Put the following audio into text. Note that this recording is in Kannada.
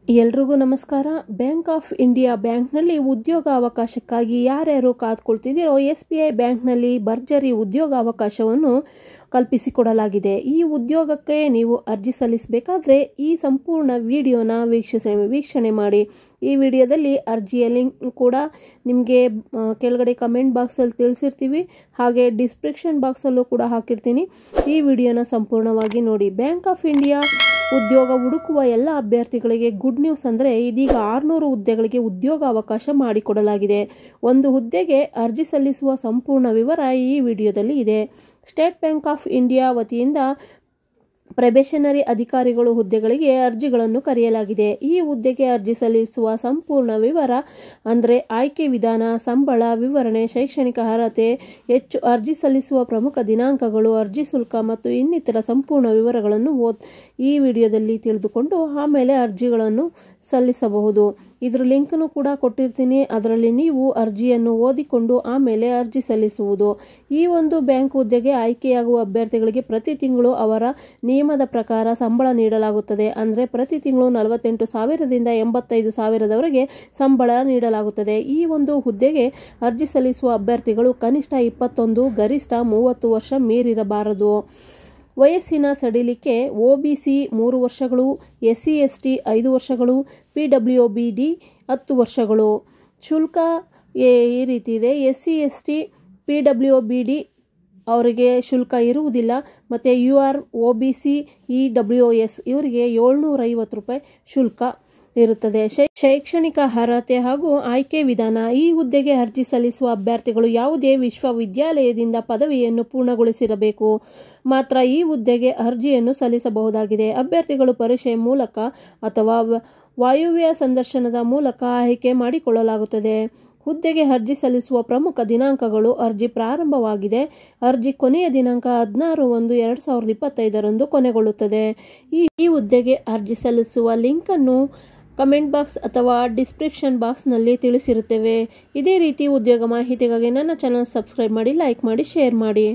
ಎಲ್ರಿಗೂ ನಮಸ್ಕಾರ. ಬ್ಯಾಂಕ್ ಆಫ್ ಇಂಡಿಯಾ ಬ್ಯಾಂಕ್ನಲ್ಲಿ ಉದ್ಯೋಗ ಅವಕಾಶಕ್ಕಾಗಿ ಯಾರ್ಯಾರು ಕಾದ್ಕೊಳ್ತಿದ್ದೀರೋ SBI ಬ್ಯಾಂಕ್ನಲ್ಲಿ ಭರ್ಜರಿ ಉದ್ಯೋಗ ಅವಕಾಶವನ್ನು ಕಲ್ಪಿಸಿಕೊಡಲಾಗಿದೆ. ಈ ಉದ್ಯೋಗಕ್ಕೆ ನೀವು ಅರ್ಜಿ ಸಲ್ಲಿಸಬೇಕಾದ್ರೆ ಈ ಸಂಪೂರ್ಣ ವಿಡಿಯೋನ ವೀಕ್ಷಣೆ ಮಾಡಿ. ಈ ವಿಡಿಯೋದಲ್ಲಿ ಅರ್ಜಿಯ ಲಿಂಕ್ ಕೂಡ ನಿಮಗೆ ಕೆಳಗಡೆ ಕಮೆಂಟ್ ಬಾಕ್ಸಲ್ಲಿ ತಿಳಿಸಿರ್ತೀವಿ, ಹಾಗೆ ಡಿಸ್ಕ್ರಿಪ್ಷನ್ ಬಾಕ್ಸಲ್ಲೂ ಕೂಡ ಹಾಕಿರ್ತೀನಿ. ಈ ವಿಡಿಯೋನ ಸಂಪೂರ್ಣವಾಗಿ ನೋಡಿ. ಬ್ಯಾಂಕ್ ಆಫ್ ಇಂಡಿಯಾ ಉದ್ಯೋಗ ಹುಡುಕುವ ಎಲ್ಲ ಅಭ್ಯರ್ಥಿಗಳಿಗೆ ಗುಡ್ ನ್ಯೂಸ್ ಅಂದರೆ ಇದೀಗ 600 ಹುದ್ದೆಗಳಿಗೆ ಉದ್ಯೋಗ ಅವಕಾಶ ಮಾಡಿಕೊಡಲಾಗಿದೆ. ಒಂದು ಹುದ್ದೆಗೆ ಅರ್ಜಿ ಸಲ್ಲಿಸುವ ಸಂಪೂರ್ಣ ವಿವರ ಈ ವಿಡಿಯೋದಲ್ಲಿ ಇದೆ. ಸ್ಟೇಟ್ ಬ್ಯಾಂಕ್ ಆಫ್ ಇಂಡಿಯಾ ವತಿಯಿಂದ ಪ್ರೊಬೇಷನರಿ ಅಧಿಕಾರಿಗಳು ಹುದ್ದೆಗಳಿಗೆ ಅರ್ಜಿಗಳನ್ನು ಕರೆಯಲಾಗಿದೆ. ಈ ಹುದ್ದೆಗೆ ಅರ್ಜಿ ಸಲ್ಲಿಸುವ ಸಂಪೂರ್ಣ ವಿವರ ಅಂದರೆ ಆಯ್ಕೆ ವಿಧಾನ, ಸಂಬಳ ವಿವರಣೆ, ಶೈಕ್ಷಣಿಕ ಅರ್ಹತೆ, ಹೆಚ್ಚು ಅರ್ಜಿ ಸಲ್ಲಿಸುವ ಪ್ರಮುಖ ದಿನಾಂಕಗಳು, ಅರ್ಜಿ ಶುಲ್ಕ ಮತ್ತು ಇನ್ನಿತರ ಸಂಪೂರ್ಣ ವಿವರಗಳನ್ನು ಈ ವಿಡಿಯೋದಲ್ಲಿ ತಿಳಿದುಕೊಂಡು ಆಮೇಲೆ ಅರ್ಜಿಗಳನ್ನು ಸಲ್ಲಿಸಬಹುದು. ಇದರ ಲಿಂಕನ್ನು ಕೂಡ ಕೊಟ್ಟಿರ್ತೀನಿ. ಅದರಲ್ಲಿ ನೀವು ಅರ್ಜಿಯನ್ನು ಓದಿಕೊಂಡು ಆಮೇಲೆ ಅರ್ಜಿ ಸಲ್ಲಿಸುವುದು. ಈ ಒಂದು ಬ್ಯಾಂಕ್ ಹುದ್ದೆಗೆ ಆಯ್ಕೆಯಾಗುವ ಅಭ್ಯರ್ಥಿಗಳಿಗೆ ಪ್ರತಿ ತಿಂಗಳು ಅವರ ನಿಯಮದ ಪ್ರಕಾರ ಸಂಬಳ ನೀಡಲಾಗುತ್ತದೆ. ಅಂದರೆ ಪ್ರತಿ ತಿಂಗಳು 48,000ದಿಂದ 85,000ದವರೆಗೆ ಸಂಬಳ ನೀಡಲಾಗುತ್ತದೆ. ಈ ಒಂದು ಹುದ್ದೆಗೆ ಅರ್ಜಿ ಸಲ್ಲಿಸುವ ಅಭ್ಯರ್ಥಿಗಳು ಕನಿಷ್ಠ 21, ಗರಿಷ್ಠ 30 ವರ್ಷ ಮೀರಿರಬಾರದು. ವಯಸ್ಸಿನ ಸಡಿಲಿಕೆ OBC 3 ವರ್ಷಗಳು, SC ST 5 ವರ್ಷಗಳು, PWBD 10 ವರ್ಷಗಳು. ಶುಲ್ಕ ಈ ರೀತಿ ಇದೆ. SC ST PWBD ಅವರಿಗೆ ಶುಲ್ಕ ಇರುವುದಿಲ್ಲ. ಮತ್ತು UR OBC EWS ಇವರಿಗೆ 750 ರೂಪಾಯಿ ಶುಲ್ಕ ಇರುತ್ತದೆ. ಶೈಕ್ಷಣಿಕ ಅರ್ಹತೆ ಹಾಗೂ ಆಯ್ಕೆ ವಿಧಾನ. ಈ ಹುದ್ದೆಗೆ ಅರ್ಜಿ ಸಲ್ಲಿಸುವ ಅಭ್ಯರ್ಥಿಗಳು ಯಾವುದೇ ವಿಶ್ವವಿದ್ಯಾಲಯದಿಂದ ಪದವಿಯನ್ನು ಪೂರ್ಣಗೊಳಿಸಿರಬೇಕು ಮಾತ್ರ ಈ ಹುದ್ದೆಗೆ ಅರ್ಜಿಯನ್ನು ಸಲ್ಲಿಸಬಹುದಾಗಿದೆ. ಅಭ್ಯರ್ಥಿಗಳು ಪರೀಕ್ಷೆಯ ಮೂಲಕ ಅಥವಾ ವಾಯುವ್ಯ ಸಂದರ್ಶನದ ಮೂಲಕ ಆಯ್ಕೆ ಮಾಡಿಕೊಳ್ಳಲಾಗುತ್ತದೆ. ಹುದ್ದೆಗೆ ಅರ್ಜಿ ಸಲ್ಲಿಸುವ ಪ್ರಮುಖ ದಿನಾಂಕಗಳು. ಅರ್ಜಿ ಪ್ರಾರಂಭವಾಗಿದೆ. ಅರ್ಜಿ ಕೊನೆಯ ದಿನಾಂಕ 16/1/2025 ಕೊನೆಗೊಳ್ಳುತ್ತದೆ. ಈ ಹುದ್ದೆಗೆ ಅರ್ಜಿ ಸಲ್ಲಿಸುವ ಲಿಂಕನ್ನು ಕಮೆಂಟ್ ಬಾಕ್ಸ್ ಅಥವಾ ಡಿಸ್ಕ್ರಿಪ್ಷನ್ ಬಾಕ್ಸ್ನಲ್ಲಿ ತಿಳಿಸಿರುತ್ತೇವೆ. ಇದೇ ರೀತಿ ಉದ್ಯೋಗ ಮಾಹಿತಿಗಾಗಿ ನನ್ನ ಚಾನಲ್ ಸಬ್ಸ್ಕ್ರೈಬ್ ಮಾಡಿ, ಲೈಕ್ ಮಾಡಿ, ಶೇರ್ ಮಾಡಿ.